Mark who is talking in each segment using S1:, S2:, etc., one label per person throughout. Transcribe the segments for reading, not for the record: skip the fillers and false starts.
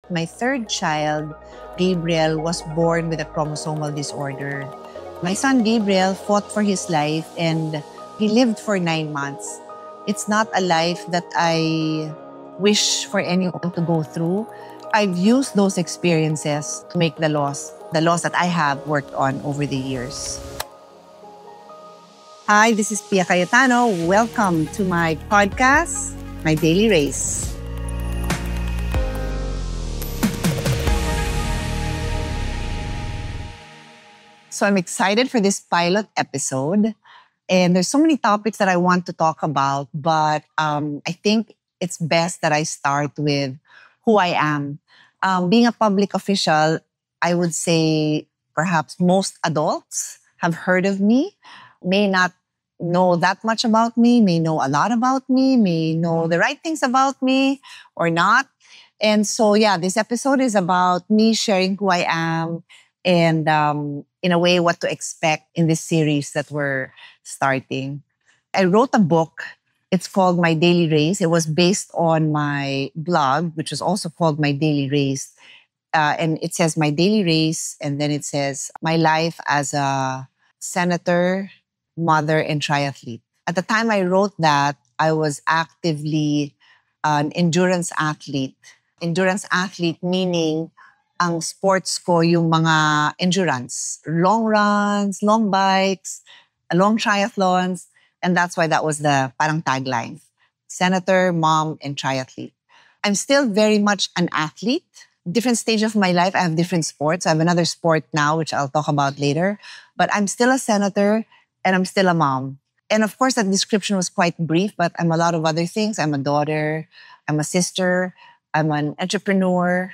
S1: My third child, Gabriel, was born with a chromosomal disorder. My son Gabriel fought for his life and he lived for 9 months. It's not a life that I wish for anyone to go through. I've used those experiences to make the laws that I have worked on over the years. Hi, this is Pia Cayetano. Welcome to my podcast, My Daily Race. So I'm excited for this pilot episode. And there's so many topics that I want to talk about, but I think it's best that I start with who I am. Being a public official, I would say perhaps most adults have heard of me, may not know that much about me, may know a lot about me, may know the right things about me or not. And so, yeah, this episode is about me sharing who I am and, in a way, what to expect in this series that we're starting. I wrote a book. It's called My Daily Race. It was based on my blog, which was also called My Daily Race. And it says My Daily Race, and then it says my life as a senator, mother, and triathlete. At the time I wrote that, I was actively an endurance athlete. Endurance athlete meaning ang sports ko yung mga endurance, long runs, long bikes, long triathlons, and that's why that was the parang tagline. Senator, mom, and triathlete. I'm still very much an athlete. Different stage of my life, I have different sports. I have another sport now, which I'll talk about later. But I'm still a senator and I'm still a mom. And of course, that description was quite brief, but I'm a lot of other things. I'm a daughter, I'm a sister, I'm an entrepreneur,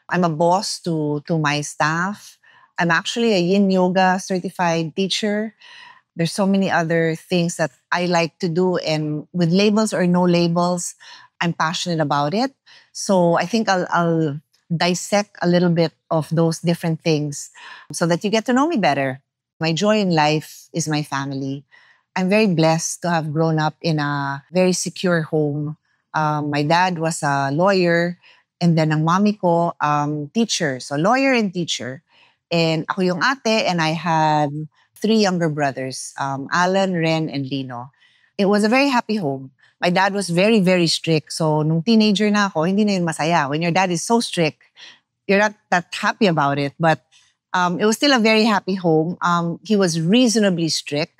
S1: I'm a boss to my staff. I'm actually a yin yoga certified teacher. There's so many other things that I like to do, and with labels or no labels, I'm passionate about it. So I think I'll dissect a little bit of those different things so that you get to know me better. My joy in life is my family. I'm very blessed to have grown up in a very secure home. My dad was a lawyer, and then ang mommy ko, teacher. So lawyer and teacher. And ako yung ate, and I had 3 younger brothers, Alan, Ren, and Lino. It was a very happy home. My dad was very, very strict. So nung teenager na ako, hindi na yun masaya. When your dad is so strict, you're not that happy about it. But it was still a very happy home. He was reasonably strict.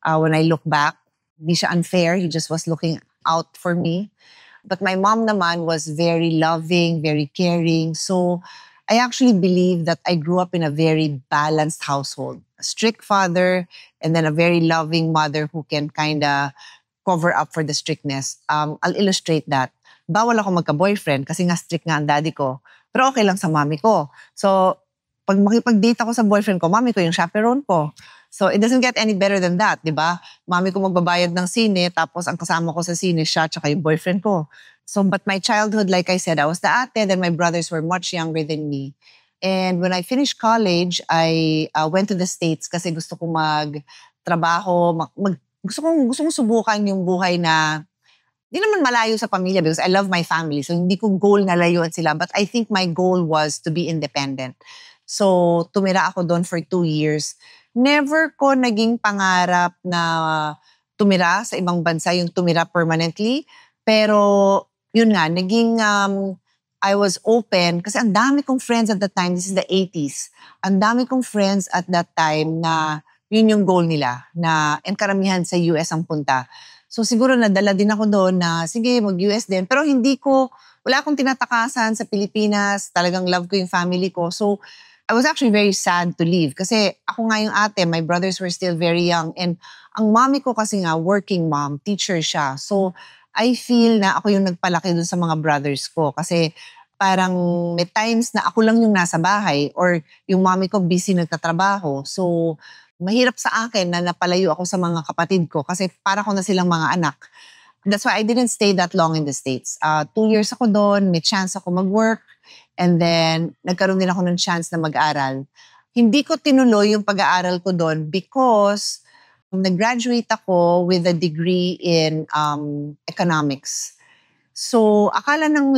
S1: When I look back, hindi siya unfair. He just was looking out for me. But my mom naman was very loving, very caring. So I actually believe that I grew up in a very balanced household. A strict father and then a very loving mother who can kind of cover up for the strictness. I'll illustrate that. Bawal ako magka-boyfriend kasi nga strict nga ang daddy ko. Pero okay lang sa mami ko. So pag makipag-date ako sa boyfriend ko, mami ko yung chaperone ko. So it doesn't get any better than that, di ba? Mami ko magbabayad ng sine, tapos ang kasama ko sa sine siya, tsaka yung boyfriend ko. So, but my childhood, like I said, I was the ate, then my brothers were much younger than me. And when I finished college, I went to the States kasi gusto ko magtrabaho, gusto kong subukan yung buhay na di naman malayo sa pamilya because I love my family. So hindi ko goal na layuan sila. But I think my goal was to be independent. So tumira ako doon for 2 years. Never ko naging pangarap na tumira sa ibang bansa, yung tumira permanently. Pero yun nga, naging I was open kasi ang dami kong friends at that time, this is the 80s. Ang dami kong friends at that time na yun yung goal nila, na and karamihan sa US ang punta. So siguro nadala din ako doon na sige, mag-US din. Pero wala akong tinatakasan sa Pilipinas. Talagang love ko yung family ko. So I was actually very sad to leave kasi ako nga yung ate, my brothers were still very young. And ang mommy ko kasi nga, working mom, teacher siya. So I feel na ako yung nagpalaki dun sa mga brothers ko kasi parang may times na ako lang yung nasa bahay or yung mommy ko busy nagtatrabaho. So mahirap sa akin na napalayo ako sa mga kapatid ko kasi para ko na silang mga anak. That's why I didn't stay that long in the States. 2 years ako doon, may chance ako mag-work, and then nagkaroon din ako ng chance na mag-aral. Hindi ko tinuloy yung pag-aaral ko doon because nag-graduate ako with a degree in economics. So akala ng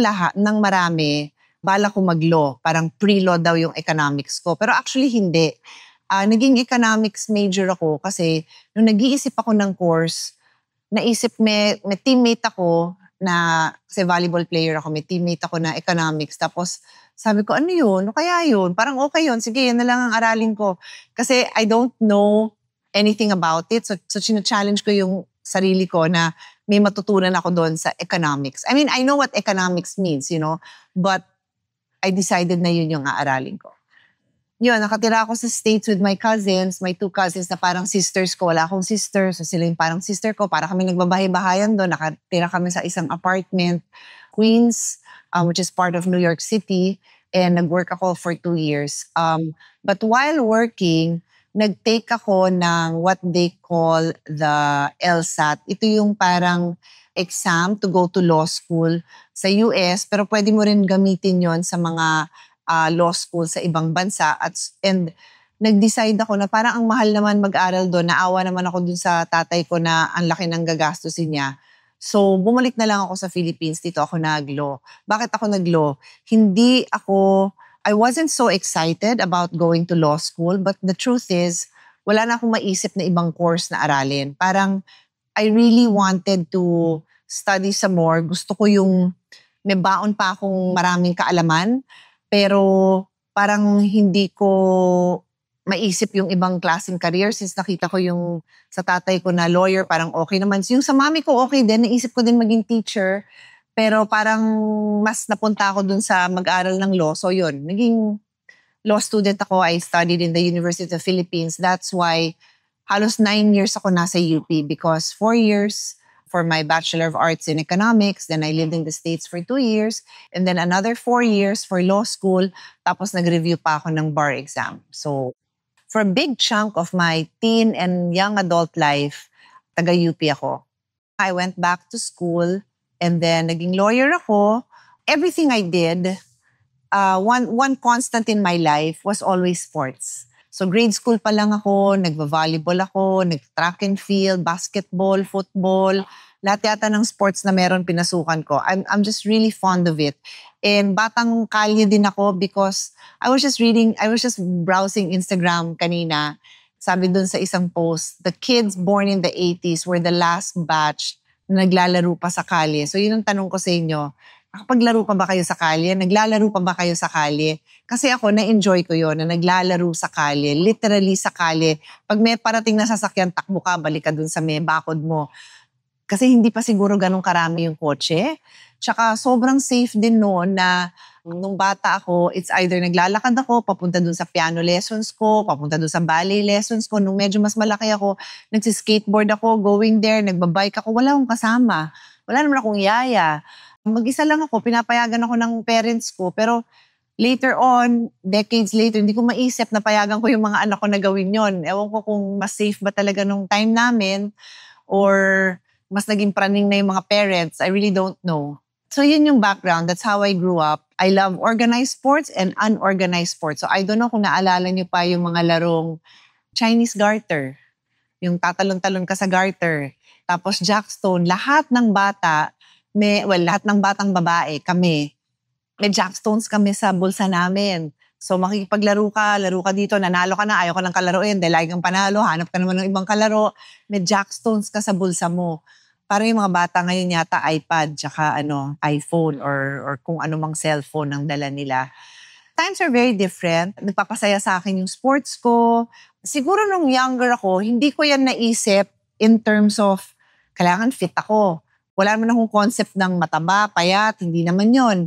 S1: marami, bala ko mag-law. Parang pre-law daw yung economics ko. Pero actually hindi. Naging economics major ako kasi nung nag-iisip ako ng course, naisip may teammate ako na, kasi volleyball player ako, may teammate ako na economics. Tapos sabi ko, ano yun? Ano kaya yun? Parang okay yun. Sige, yan na lang ang aralin ko. Kasi I don't know anything about it. So challenge ko yung sarili ko na may matutunan ako doon sa economics. I mean, I know what economics means, but I decided na yun yung aaralin ko. Yun, nakatira ako sa States with my cousins, my 2 cousins na parang sisters ko. Wala akong sister, so sila yung parang sister ko. Para kami nagbabahay-bahayan doon. Nakatira kami sa isang apartment, Queens, which is part of New York City. And nag-work ako for 2 years. But while working, nag-take ako ng what they call the LSAT. Ito yung parang exam to go to law school sa US, pero pwede mo rin gamitin yon sa mga law school sa ibang bansa. And nag-decide ako na parang ang mahal naman mag-aral doon. Naawa naman ako dun sa tatay ko na ang laki ng gagastusin niya. So, bumalik na lang ako sa Philippines. Dito ako nag-law. Bakit ako nag-law? I wasn't so excited about going to law school, but the truth is, wala na akong maisip na ibang course na aralin. Parang, I really wanted to study some more. Gusto ko yung may baon pa akong maraming kaalaman, pero parang hindi ko maisip yung ibang klaseng career since nakita ko yung sa tatay ko na lawyer, parang okay naman. Yung sa mami ko, okay din. Naisip ko din maging teacher. Pero parang mas napunta ako dun sa mag-aral ng law. So yun, naging law student ako. I studied in the University of the Philippines. That's why halos 9 years ako nasa UP because 4 years for my Bachelor of Arts in Economics. Then I lived in the States for 2 years. And then another 4 years for law school. Tapos nag-review pa ako ng bar exam. So for a big chunk of my teen and young adult life, taga-UP ako. I went back to school and then naging lawyer ako. Everything I did, one constant in my life was always sports. So grade school pa lang ako, nagva-volleyball ako, nag-track and field, basketball, football, lahat yata ng sports na meron pinasukan ko. I'm just really fond of it. And batang kalye din ako because I was just browsing Instagram kanina. Sabi dun sa isang post, the kids born in the 80s were the last batch na naglalaro pa sa kalye. So yun ang tanong ko sa inyo. Nakapaglaro pa ba kayo sa kalye? Naglalaro pa ba kayo sa kalye? Kasi ako, na-enjoy ko yon na naglalaro sa kalye. Literally sa kalye. Pag may parating na sasakyan, takbo ka, balik ka dun sa may bakod mo. Kasi hindi pa siguro ganun karami yung kotse. Tsaka sobrang safe din noon na nung bata ako, it's either naglalakad ako, papunta dun sa piano lessons ko, papunta dun sa ballet lessons ko. Nung medyo mas malaki ako, nagsiskateboard ako, going there, nagbabike ako. Wala akong kasama. Wala naman akong yaya. Mag-isa lang ako, pinapayagan ako ng parents ko. Pero later on, decades later, hindi ko maisip na payagan ko yung mga anak ko na gawin yon. Ewan ko kung mas safe ba talaga nung time namin or mas naging praning na yung mga parents. I really don't know. So yun yung background. That's how I grew up. I love organized sports and unorganized sports. So I don't know kung naalala niyo pa yung mga larong Chinese garter. Yung tatalon-talon ka sa garter. Tapos jackstone. Lahat ng batang babae, kami, may jackstones kami sa bulsa namin. So makikipaglaro ka, laro ka dito, nanalo ka na, ayaw ka ng kalaruin, dahil lagi kang panalo, hanap ka naman ng ibang kalaro, may jackstones ka sa bulsa mo. Parang yung mga bata ngayon yata iPad, tsaka iPhone or kung anumang cellphone ang dala nila. Times are very different. Nagpapasaya sa akin yung sports ko. Siguro nung younger ako, hindi ko yan naisip in terms of kailangan fit ako. Wala naman akong concept ng mataba, payat, hindi naman yon.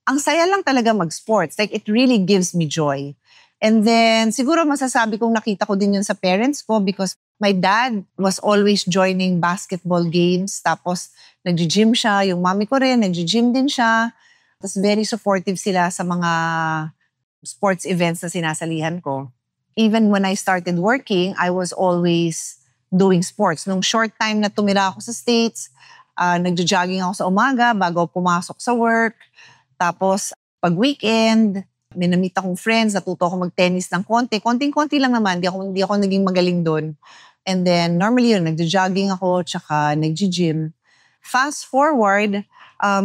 S1: Ang saya lang talaga mag-sports. Like, it really gives me joy. And then, siguro masasabi kong nakita ko din yun sa parents ko because my dad was always joining basketball games. Tapos, nag-gym siya. Yung mommy ko rin, nag-gym din siya. Tapos, very supportive sila sa mga sports events na sinasalihan ko. Even when I started working, I was always doing sports. Nung short time na tumira ako sa States, nagjo-jogging ako sa umaga bago pumasok sa work. Tapos, pag weekend, may na-meet akong friends, natuto ako mag-tennis ng konti. Konting-konti lang naman, hindi ako naging magaling doon. And then, normally yun, nagjo-jogging ako, tsaka nagjo-gym. Fast forward,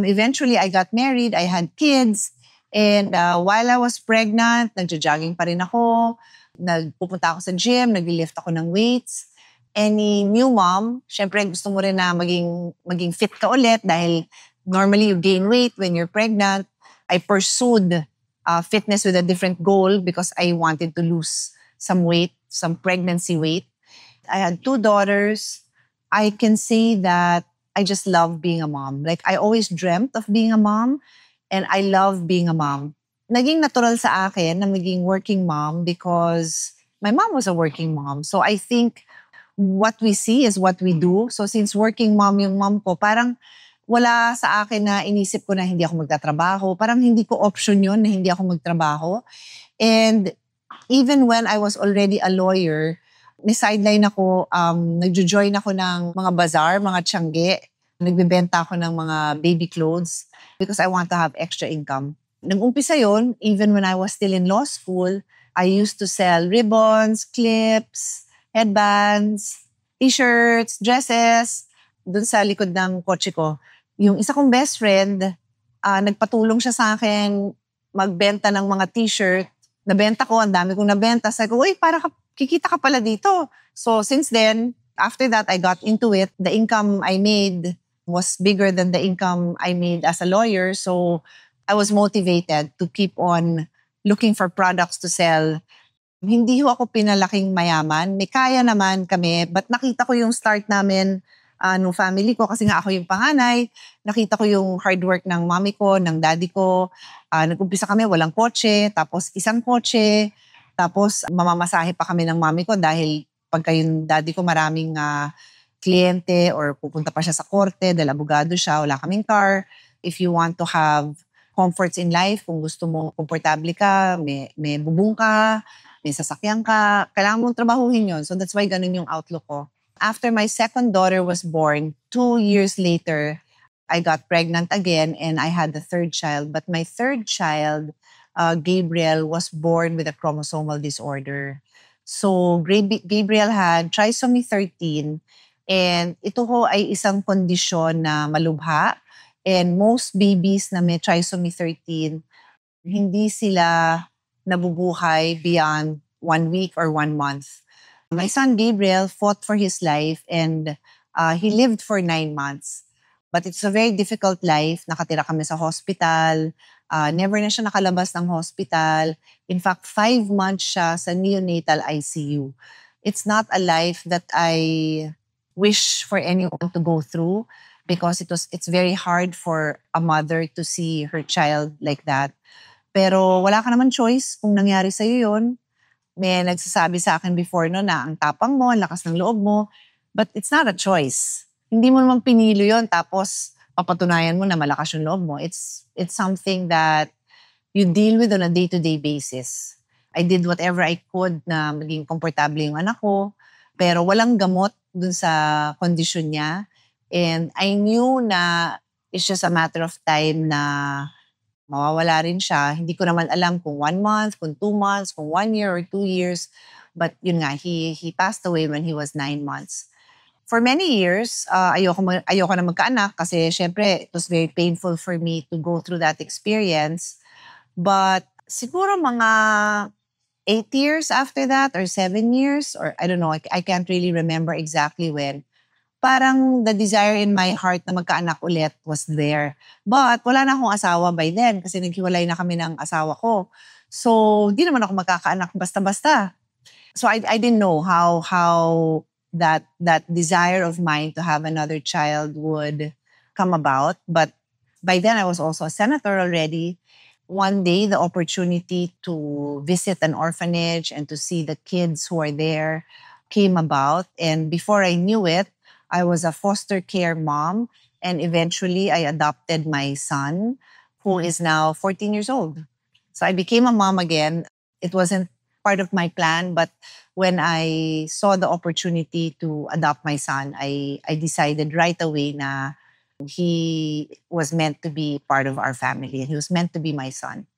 S1: eventually I got married, I had kids, And while I was pregnant, nagja-jogging pa rin ako. Nagpupunta ako sa gym, nag-lift ako ng weights. Any new mom, syempre gusto mo rin na maging fit ka ulit dahil normally you gain weight when you're pregnant. I pursued fitness with a different goal because I wanted to lose some weight, some pregnancy weight. I had 2 daughters. I can say that I just love being a mom. Like I always dreamt of being a mom and I love being a mom. Naging natural sa akin na maging working mom because my mom was a working mom. So I think what we see is what we do. So since working mom yung mom ko, parang wala sa akin na inisip ko na hindi ako magtatrabaho. Parang hindi ko option yun na hindi ako magtrabaho. And even when I was already a lawyer, ni-sideline ako, nagjo-join ako ng mga bazaar, mga tiangge. Nagbebenta ako ng mga baby clothes because I want to have extra income. Nag-umpisa yun, even when I was still in law school, I used to sell ribbons, clips, headbands, t-shirts, dresses, dun sa likod ng kotse ko. Yung isa kong best friend, nagpatulong siya sa akin magbenta ng mga t-shirt. Nabenta ko, ang dami kong nabenta. Sabi ko, uy, kikita ka pala dito. So since then, after that, I got into it. The income I made was bigger than the income I made as a lawyer. So I was motivated to keep on looking for products to sell. Hindi ho ako pinalaking mayaman. May kaya naman kami. But nakita ko yung start namin nung family ko kasi nga ako yung panganay. Nakita ko yung hard work ng mommy ko, ng daddy ko. Nag-umpisa kami, walang kotse. Tapos isang kotse. Tapos mamamasahe pa kami ng mommy ko dahil pagka yung daddy ko maraming kliyente or pupunta pa siya sa korte dahil abogado siya, wala kaming car. If you want to have comforts in life, kung gusto mo komportable ka, may bubong ka, may sasakyan ka, kailangan mong trabahuhin yun. So that's why ganun yung outlook ko. After my second daughter was born, 2 years later, I got pregnant again and I had the third child. But my third child, Gabriel, was born with a chromosomal disorder. So Gabriel had trisomy 13 and ito ho ay isang kondisyon na malubha. And most babies na may trisomy 13, hindi sila nabubuhay beyond 1 week or 1 month. My son Gabriel fought for his life and he lived for 9 months. But it's a very difficult life. Nakatira kami sa hospital. Never na siya nakalabas ng hospital. In fact, 5 months siya sa neonatal ICU. It's not a life that I wish for anyone to go through because it's very hard for a mother to see her child like that. Pero wala ka naman choice kung nangyari sa'yo yun. May nagsasabi sa akin before no na ang tapang mo, ang lakas ng loob mo. But it's not a choice. Hindi mo naman pinilo yun tapos papatunayan mo na malakas yung loob mo. It's something that you deal with on a day-to-day basis. I did whatever I could na maging komportable yung anak ko. Pero walang gamot dun sa kondisyon niya. And I knew na it's just a matter of time na mawawala rin siya. Hindi ko naman alam kung 1 month, kung 2 months, kung 1 year or 2 years. But yun nga, he passed away when he was 9 months. For many years, ayoko na magkaanak kasi syempre it was very painful for me to go through that experience. But siguro mga 8 years after that or 7 years or I don't know, I can't really remember exactly when. Parang the desire in my heart na magkaanak ulit was there. But wala na akong asawa by then kasi naghiwalay na kami ng asawa ko. So, di naman ako magkakaanak basta-basta. So, I didn't know how that desire of mine to have another child would come about. But by then, I was also a senator already. One day, the opportunity to visit an orphanage and to see the kids who are there came about. And before I knew it, I was a foster care mom and eventually I adopted my son who is now 14 years old. So I became a mom again. It wasn't part of my plan, but when I saw the opportunity to adopt my son, I decided right away na he was meant to be part of our family and he was meant to be my son.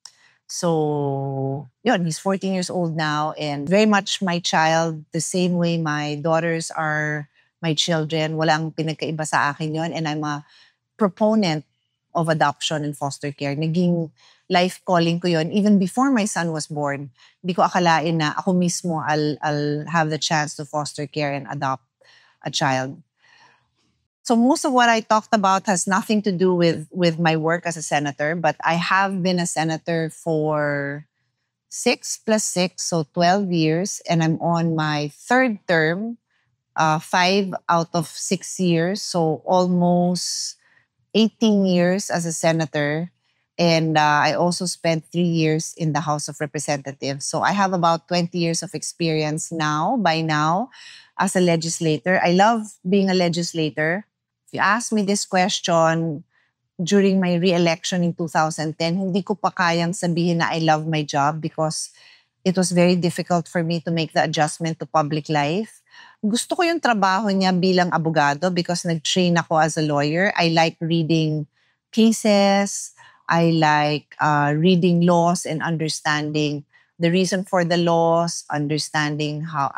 S1: So, yun, he's 14 years old now and very much my child, the same way my daughters are my children. Walang pinagkaiba sa akin yon. And I'm a proponent of adoption and foster care. Naging life calling ko yun even before my son was born. Hindi ko akalain na ako mismo I'll have the chance to foster care and adopt a child. So most of what I talked about has nothing to do with my work as a senator, but I have been a senator for 6 + 6, so 12 years, and I'm on my third term, 5 out of 6 years, so almost 18 years as a senator. And I also spent 3 years in the House of Representatives. So I have about 20 years of experience by now, as a legislator. I love being a legislator. If you ask me this question during my re-election in 2010, hindi ko pa kayang sabihin na I love my job because it was very difficult for me to make the adjustment to public life. Gusto ko yung trabaho niya bilang abogado because nag-train ako as a lawyer. I like reading cases. I like reading laws and understanding the reason for the laws, understanding how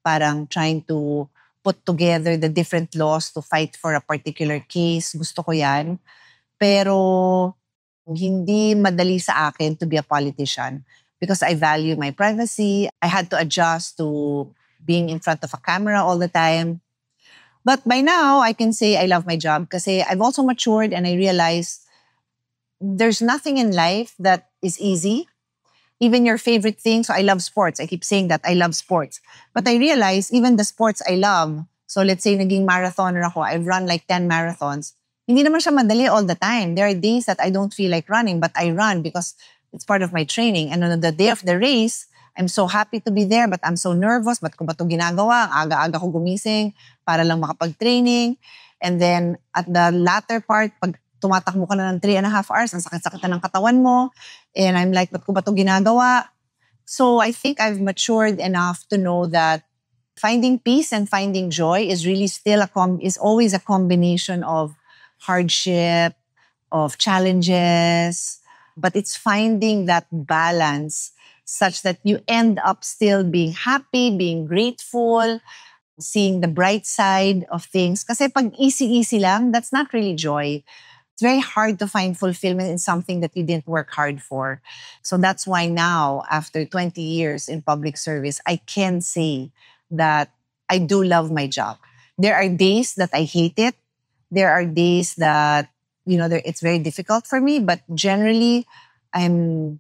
S1: parang trying to put together the different laws to fight for a particular case. Gusto ko yan. Pero hindi madali sa akin to be a politician because I value my privacy. I had to adjust to being in front of a camera all the time. But by now, I can say I love my job kasi I've also matured and I realized there's nothing in life that is easy. Even your favorite thing. So I love sports. I keep saying that I love sports. But I realize even the sports I love, so let's say naging marathoner ako, I've run like 10 marathons. Hindi naman siya madali all the time. There are days that I don't feel like running, but I run because it's part of my training. And on the day of the race, I'm so happy to be there, but I'm so nervous. Ba't ko ba ito ginagawa? Aga-aga ko gumising para lang makapag-training. And then at the latter part, pag tumatakbo ka na ng 3.5 hours, ang sakit-sakit na ng katawan mo. And I'm like, ba't ko ba ito ginagawa? So I think I've matured enough to know that finding peace and finding joy is really still is always a combination of hardship, of challenges, but it's finding that balance such that you end up still being happy, being grateful, seeing the bright side of things. Kasi pag easy-easy lang, that's not really joy. It's very hard to find fulfillment in something that you didn't work hard for. So that's why now, after 20 years in public service, I can say that I do love my job. There are days that I hate it. There are days that, it's very difficult for me. But generally, I'm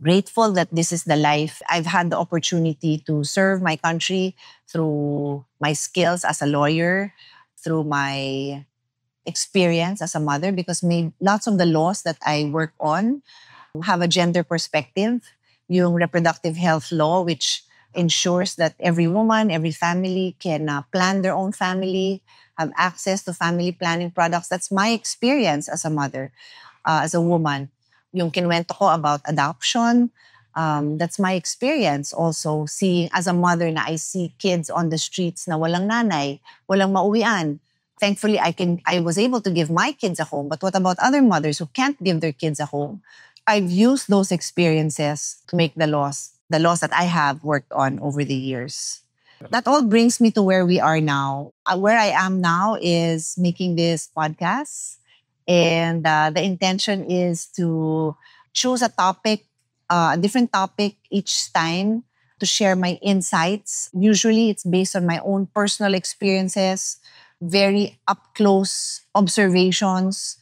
S1: grateful that this is the life. I've had the opportunity to serve my country through my skills as a lawyer, through my experience as a mother, because lots of the laws that I work on have a gender perspective. Yung reproductive health law, which ensures that every woman, every family can plan their own family, have access to family planning products. That's my experience as a mother, as a woman. Yung kinwento ko about adoption, that's my experience also seeing as a mother na I see kids on the streets na walang nanay, walang mauwian. Thankfully, I was able to give my kids a home. But what about other mothers who can't give their kids a home? I've used those experiences to make the laws that I have worked on over the years. That all brings me to where we are now. Where I am now is making this podcast. And the intention is to choose a topic, a different topic each time to share my insights. Usually, it's based on my own personal experiences, very up-close observations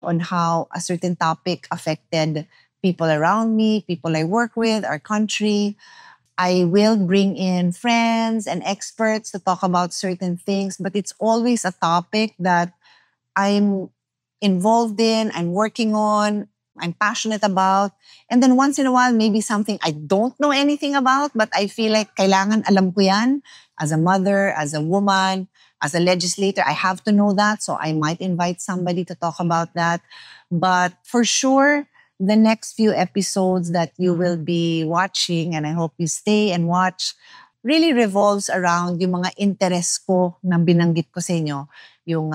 S1: on how a certain topic affected people around me, people I work with, our country. I will bring in friends and experts to talk about certain things, but it's always a topic that I'm involved in, I'm working on, I'm passionate about. And then once in a while, maybe something I don't know anything about, but I feel like kailangan alam ko yan. As a mother, as a woman, as a legislator, I have to know that. So I might invite somebody to talk about that. But for sure, the next few episodes that you will be watching, and I hope you stay and watch, really revolves around yung mga interest ko na binanggit ko sa inyo. Yung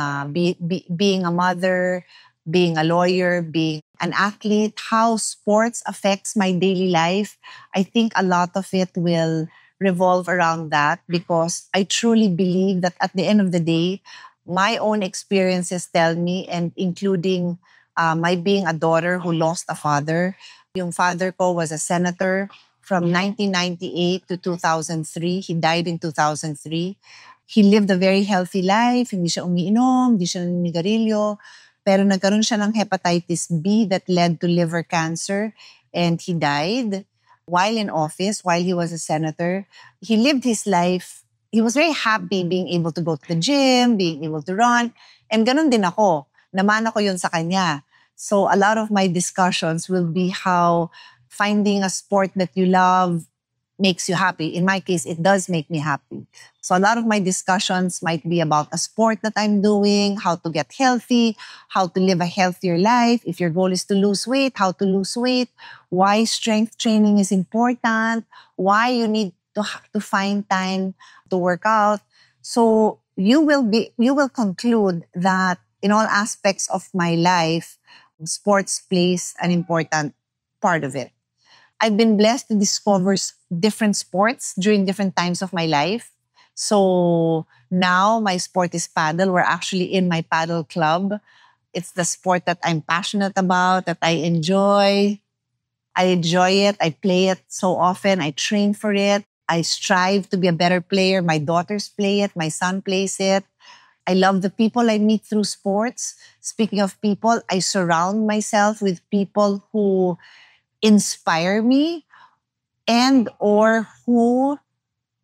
S1: being a mother, being a lawyer, being an athlete, how sports affects my daily life. I think a lot of it will revolve around that because I truly believe that at the end of the day, my own experiences tell me, and including my being a daughter who lost a father. Yung father ko was a senator from 1998 to 2003. He died in 2003. He lived a very healthy life. Hindi siya umiinom, hindi siya naninigarilyo. Pero nagkaroon siya ng hepatitis B that led to liver cancer, and he died while in office, while he was a senator. He lived his life. He was very happy being able to go to the gym, being able to run. And ganun din ako. Naman ako yun sa kanya. So a lot of my discussions will be how finding a sport that you love makes you happy. In my case, it does make me happy. So a lot of my discussions might be about a sport that I'm doing, how to get healthy, how to live a healthier life. If your goal is to lose weight, how to lose weight, why strength training is important, why you need to find time to work out. So you will conclude that in all aspects of my life, sports plays an important part of it. I've been blessed to discover different sports during different times of my life. So now my sport is paddle. We're actually in my paddle club. It's the sport that I'm passionate about, that I enjoy. I enjoy it. I play it so often. I train for it. I strive to be a better player. My daughters play it. My son plays it. I love the people I meet through sports. Speaking of people, I surround myself with people who inspire me and or who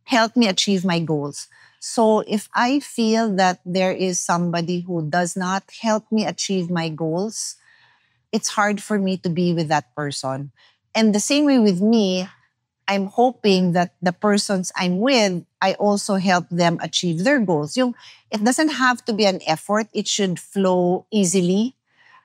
S1: help me achieve my goals. So if I feel that there is somebody who does not help me achieve my goals, it's hard for me to be with that person. And the same way with me, I'm hoping that the persons I'm with, I also help them achieve their goals. It doesn't have to be an effort. It should flow easily.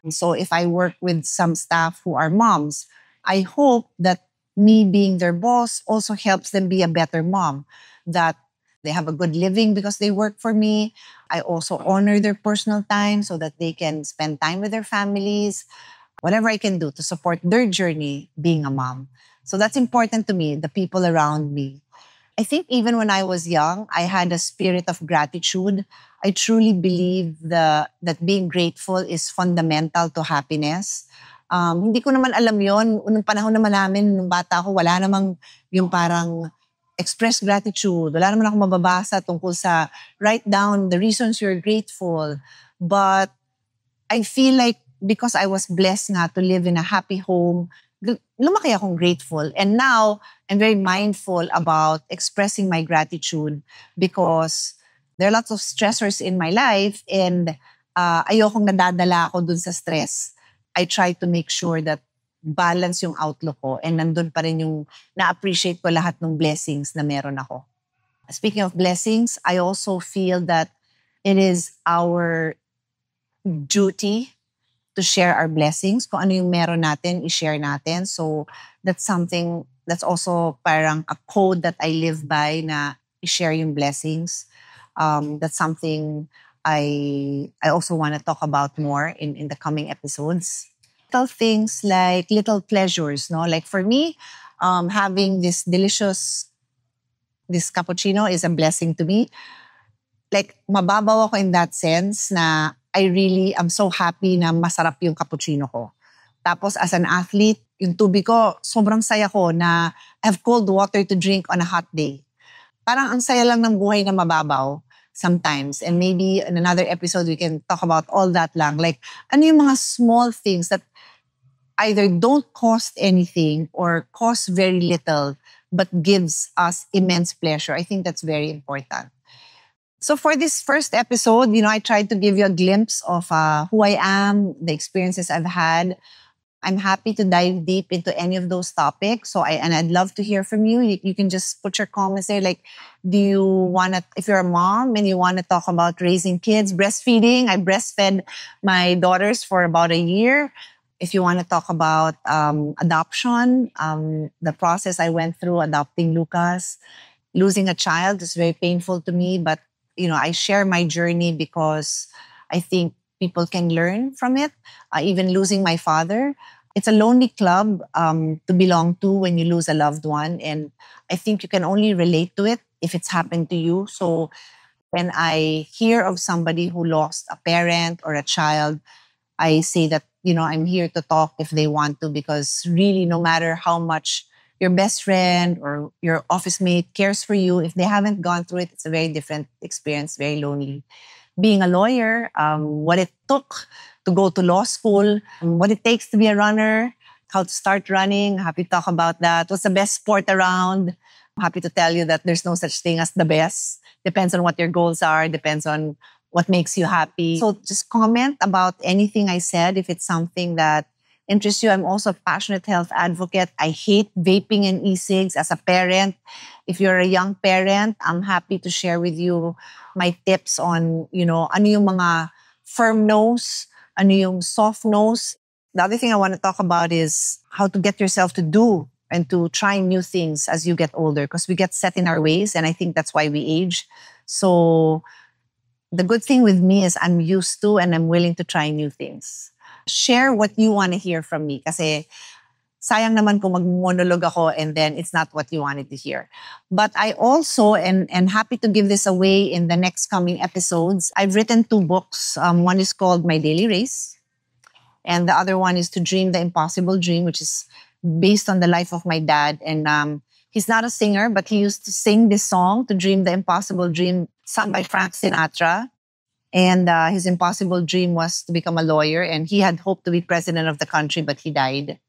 S1: So if I work with some staff who are moms, I hope that me being their boss also helps them be a better mom, that they have a good living because they work for me. I also honor their personal time so that they can spend time with their families, whatever I can do to support their journey being a mom. So that's important to me, the people around me. I think even when I was young, I had a spirit of gratitude. I truly believe that being grateful is fundamental to happiness. Hindi ko naman alam yon. Unang panahon naman namin, nung bata ako, wala namang yung parang express gratitude. Wala naman ako mababasa tungkol sa write down the reasons you're grateful. But I feel like because I was blessed nga to live in a happy home, lumaki akong grateful. And now, I'm very mindful about expressing my gratitude because there are lots of stressors in my life and ayokong nadadala ako dun sa stress. I try to make sure that balance yung outlook ko and nandun pa rin yung na-appreciate ko lahat ng blessings na meron ako. Speaking of blessings, I also feel that it is our duty to share our blessings. Kung ano yung meron natin, i-share natin. So that's something that's also parang a code that I live by, na i-share yung blessings. That's something I also want to talk about more in the coming episodes. Little things like little pleasures, no? Like for me, having this cappuccino is a blessing to me. Like mababaw ako in that sense na I really am so happy na masarap yung cappuccino ko. Tapos as an athlete, yung tubig ko, sobrang saya ko na I have cold water to drink on a hot day. Parang ang saya lang ng buhay na mababaw sometimes. And maybe in another episode, we can talk about all that lang. Like, ano yung mga small things that either don't cost anything or cost very little but gives us immense pleasure. I think that's very important. So for this first episode, I tried to give you a glimpse of who I am, the experiences I've had. I'm happy to dive deep into any of those topics. And I'd love to hear from you. You can just put your comments there. Like, if you're a mom and you want to talk about raising kids, breastfeeding, I breastfed my daughters for about a year. If you want to talk about adoption, the process I went through adopting Lucas, losing a child is very painful to me, but I share my journey because I think people can learn from it. Even losing my father, it's a lonely club to belong to when you lose a loved one. And I think you can only relate to it if it's happened to you. So when I hear of somebody who lost a parent or a child, I say that, I'm here to talk if they want to, because really, no matter how much your best friend or your office mate cares for you, if they haven't gone through it, it's a very different experience, very lonely. Being a lawyer, what it took to go to law school, what it takes to be a runner, how to start running. Happy to talk about that. What's the best sport around? I'm happy to tell you that there's no such thing as the best. Depends on what your goals are, depends on what makes you happy. So just comment about anything I said if it's something that interests you. I'm also a passionate health advocate. I hate vaping and e-cigs as a parent. If you're a young parent, I'm happy to share with you my tips on, ano yung mga firm nose, ano yung soft nose. The other thing I want to talk about is how to get yourself to do and to try new things as you get older, because we get set in our ways, and I think that's why we age. So the good thing with me is I'm used to and I'm willing to try new things. Share what you want to hear from me, kasi sayang naman kung mag-monologue ako and then it's not what you wanted to hear. But I also am happy to give this away in the next coming episodes. I've written 2 books. One is called My Daily Race, and the other one is To Dream the Impossible Dream, which is based on the life of my dad. And he's not a singer, but he used to sing this song, To Dream the Impossible Dream, sung by Frank Sinatra. And his impossible dream was to become a lawyer. And he had hoped to be president of the country, but he died.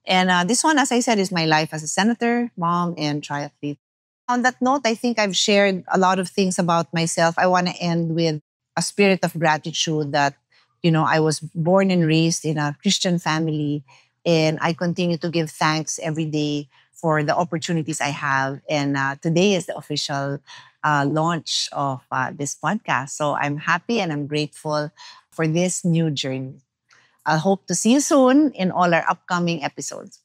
S1: And this one, as I said, is my life as a senator, mom, and triathlete. On that note, I think I've shared a lot of things about myself. I want to end with a spirit of gratitude that, I was born and raised in a Christian family, and I continue to give thanks every day for the opportunities I have. And today is the official launch of this podcast. So I'm happy and I'm grateful for this new journey. I hope to see you soon in all our upcoming episodes.